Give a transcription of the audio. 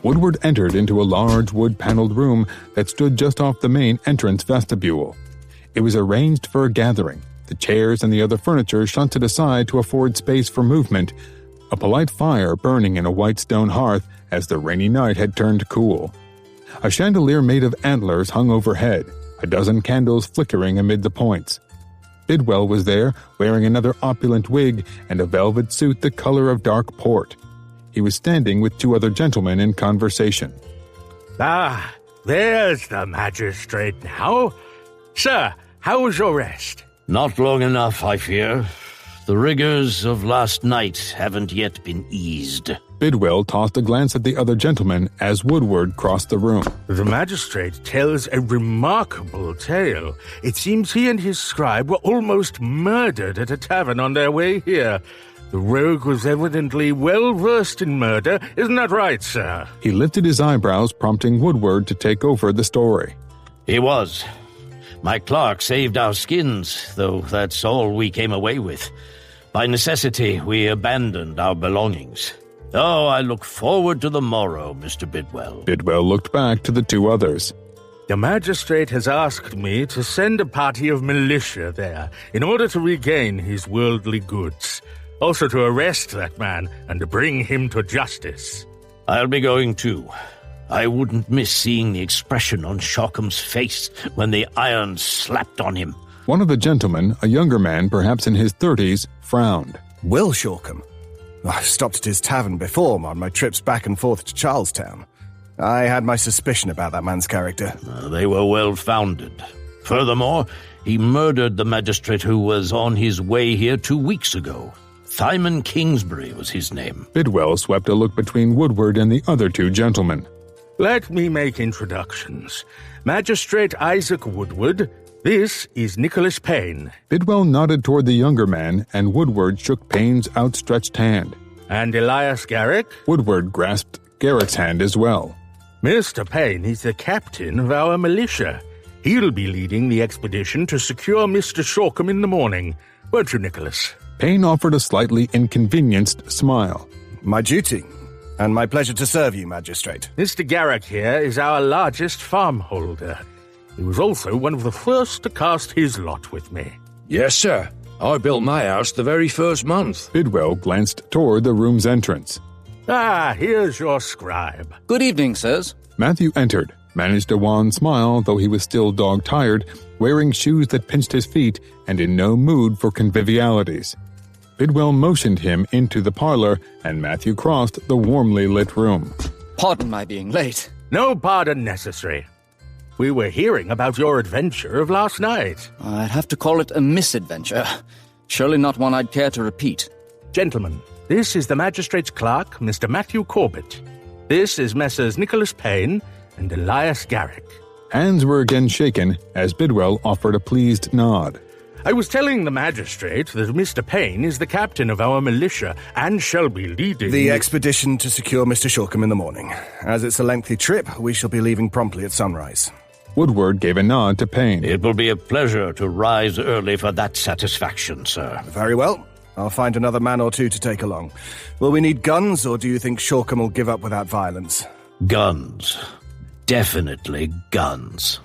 Woodward entered into a large wood-paneled room that stood just off the main entrance vestibule. It was arranged for a gathering, the chairs and the other furniture shunted aside to afford space for movement, a polite fire burning in a white stone hearth as the rainy night had turned cool. A chandelier made of antlers hung overhead, a dozen candles flickering amid the points. Bidwell was there, wearing another opulent wig and a velvet suit the color of dark port. He was standing with two other gentlemen in conversation. Ah, there's the magistrate now. Sir, how was your rest? Not long enough, I fear. The rigors of last night haven't yet been eased. Bidwell tossed a glance at the other gentleman as Woodward crossed the room. The magistrate tells a remarkable tale. It seems he and his scribe were almost murdered at a tavern on their way here. The rogue was evidently well-versed in murder, isn't that right, sir? He lifted his eyebrows, prompting Woodward to take over the story. He was. My clerk saved our skins, though that's all we came away with. By necessity, we abandoned our belongings. Oh, I look forward to the morrow, Mr. Bidwell. Bidwell looked back to the two others. The magistrate has asked me to send a party of militia there in order to regain his worldly goods. Also to arrest that man and to bring him to justice. I'll be going too. I wouldn't miss seeing the expression on Shockham's face when the iron slapped on him. One of the gentlemen, a younger man perhaps in his 30s, frowned. Will Shoreham? I've stopped at his tavern before on my trips back and forth to Charlestown. I had my suspicion about that man's character. They were well-founded. Furthermore, he murdered the magistrate who was on his way here 2 weeks ago. Simon Kingsbury was his name. Bidwell swept a look between Woodward and the other two gentlemen. Let me make introductions. Magistrate Isaac Woodward. This is Nicholas Payne. Bidwell nodded toward the younger man, and Woodward shook Payne's outstretched hand. And Elias Garrick? Woodward grasped Garrick's hand as well. Mr. Payne is the captain of our militia. He'll be leading the expedition to secure Mr. Shoreham in the morning. Won't you, Nicholas? Payne offered a slightly inconvenienced smile. My duty, and my pleasure to serve you, Magistrate. Mr. Garrick here is our largest farm holder. He was also one of the first to cast his lot with me. Yes, sir. I built my house the very first month. Bidwell glanced toward the room's entrance. Ah, here's your scribe. Good evening, sirs. Matthew entered, managed a wan smile, though he was still dog-tired, wearing shoes that pinched his feet, and in no mood for convivialities. Bidwell motioned him into the parlor, and Matthew crossed the warmly lit room. Pardon my being late. No pardon necessary. We were hearing about your adventure of last night. I'd have to call it a misadventure. Surely not one I'd care to repeat. Gentlemen, this is the magistrate's clerk, Mr. Matthew Corbett. This is Messrs. Nicholas Payne and Elias Garrick. Hands were again shaken as Bidwell offered a pleased nod. I was telling the magistrate that Mr. Payne is the captain of our militia and shall be leading the expedition to secure Mr. Shoreham in the morning. As it's a lengthy trip, we shall be leaving promptly at sunrise. Woodward gave a nod to Payne. It will be a pleasure to rise early for that satisfaction, sir. Very well. I'll find another man or two to take along. Will we need guns, or do you think Shoreham will give up without violence? Guns. Definitely guns.